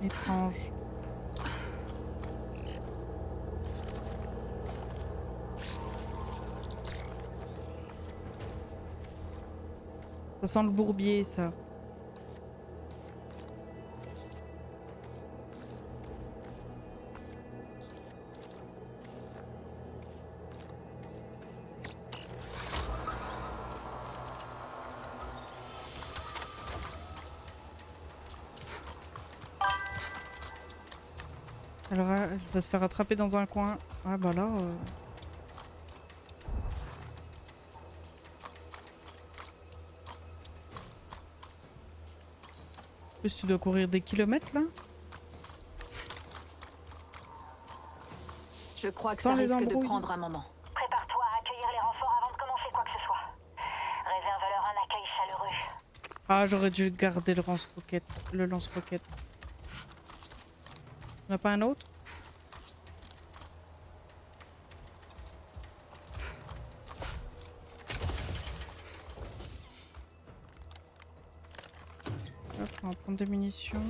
Étrange. Ça sent le bourbier, ça. Alors, elle va se faire attraper dans un coin. Ah bah là... En plus, tu dois courir des kilomètres là. Je crois que Sans ça les risque de embrouilles. prendre un moment. Prépare-toi à accueillir les renforts avant de commencer quoi que ce soit. Réserve-leur un accueil chaleureux. Ah, j'aurais dû garder le lance-roquette. Le lance-roquette. On a pas un autre? Hop, on va prendre des munitions.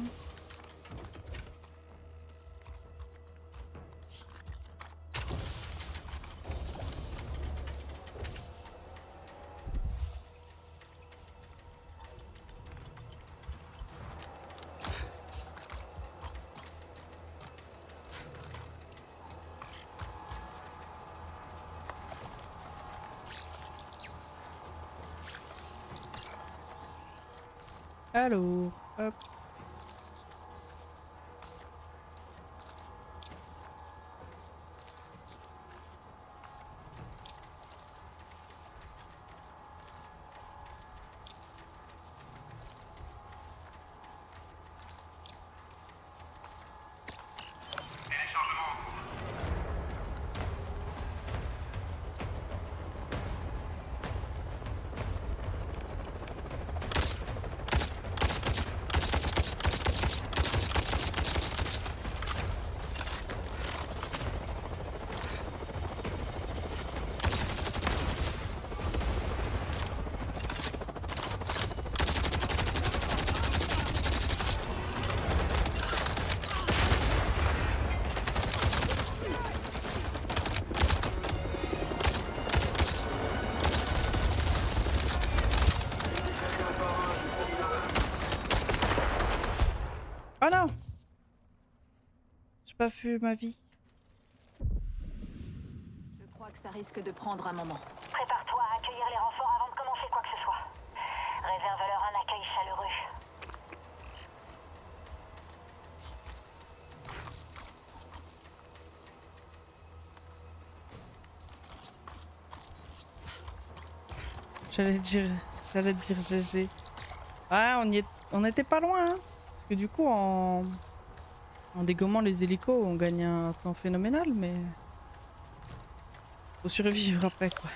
Alors, hop. Oh non! J'ai pas vu ma vie. Je crois que ça risque de prendre un moment. Prépare-toi à accueillir les renforts avant de commencer quoi que ce soit. Réserve-leur un accueil chaleureux. J'allais te dire GG. Ah, on était pas loin, hein. Parce que du coup, en dégommant les hélicos, on gagne un temps phénoménal, mais... Faut survivre après, quoi.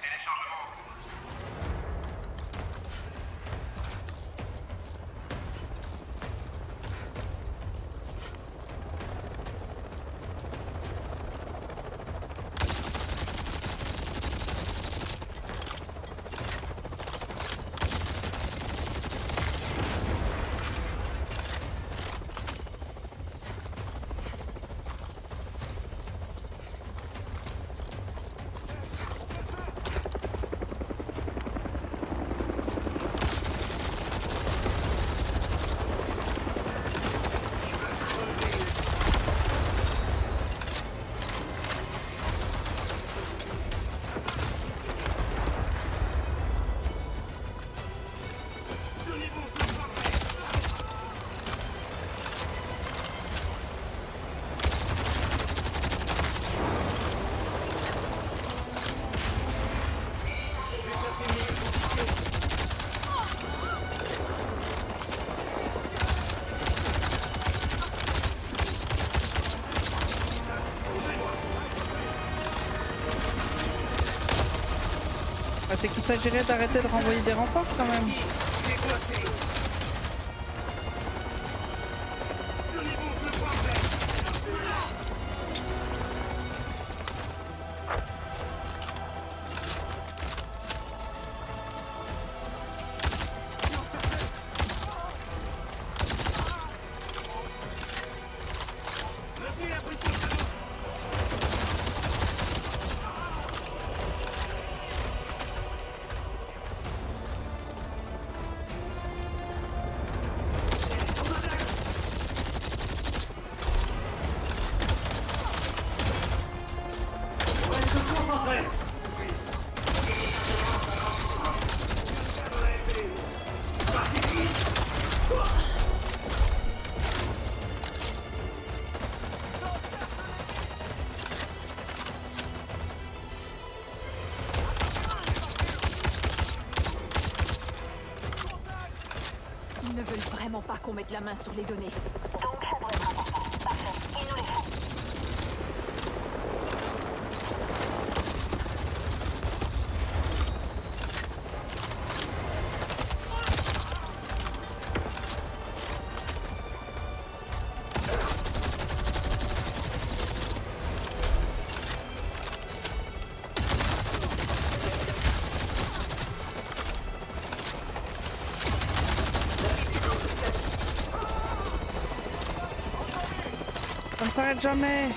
Bah, c'est qu'il s'agirait d'arrêter de renvoyer des renforts quand même. Ils ne veulent vraiment pas qu'on mette la main sur les données. Donc ça doit être important. Parfait. Ils nous les font. Ça ne s'arrête jamais.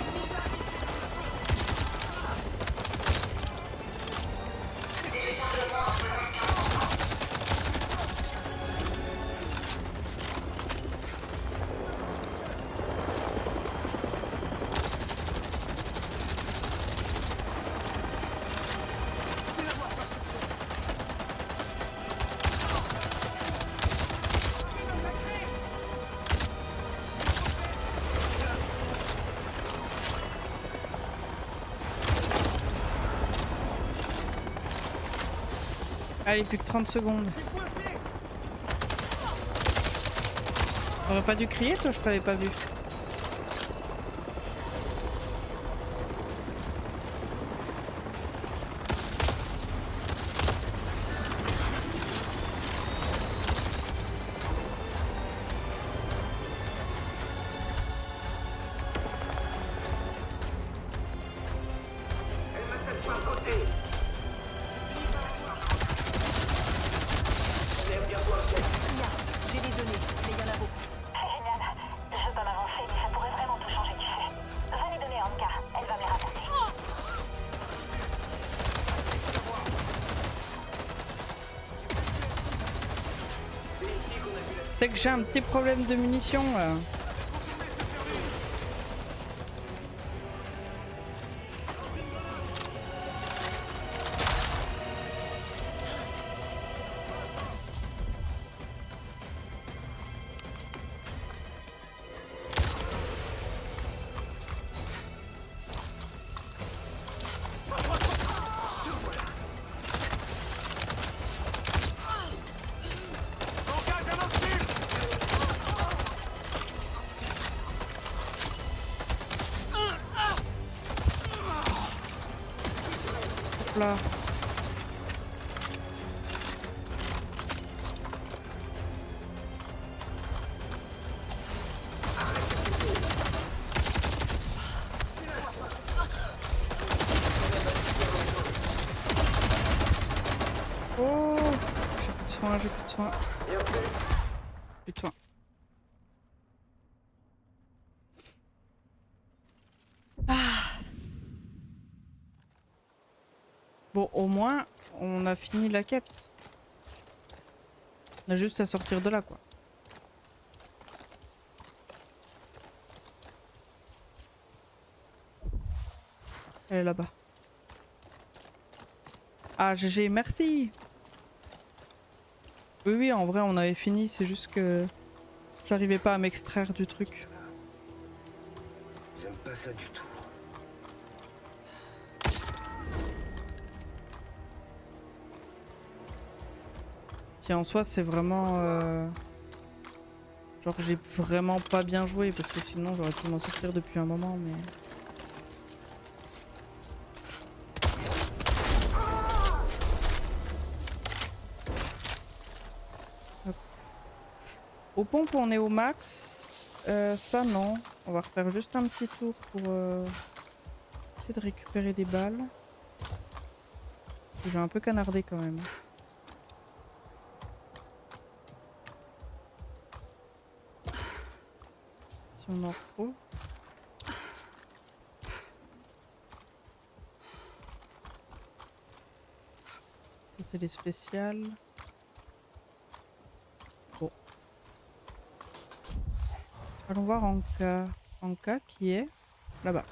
Allez, plus que 30 secondes. T'aurais pas dû crier, toi, je t'avais pas vu. J'ai les données, mais il y en a beaucoup. C'est génial. Je veux pas m'avancer, mais ça pourrait vraiment tout changer, tu sais. Va les donner à Anka. Elle va me les rapporter. C'est que j'ai un petit problème de munitions là. Là. Oh, j'ai plus de soins, j'ai plus de soins. Plus de soins. Bon, au moins, on a fini la quête. On a juste à sortir de là, quoi. Elle est là-bas. Ah, GG, merci! Oui, oui, en vrai, on avait fini, c'est juste que j'arrivais pas à m'extraire du truc. J'aime pas ça du tout. Puis en soi, c'est vraiment... Genre, j'ai vraiment pas bien joué, parce que sinon, j'aurais pu m'en sortir depuis un moment, mais... Aux pompes, on est au max. Ça, non. On va refaire juste un petit tour pour essayer de récupérer des balles. J'ai un peu canardé quand même. Si on en retrouve. Ça, c'est les spéciales. Bon. Allons voir Anka. Anka qui est là-bas.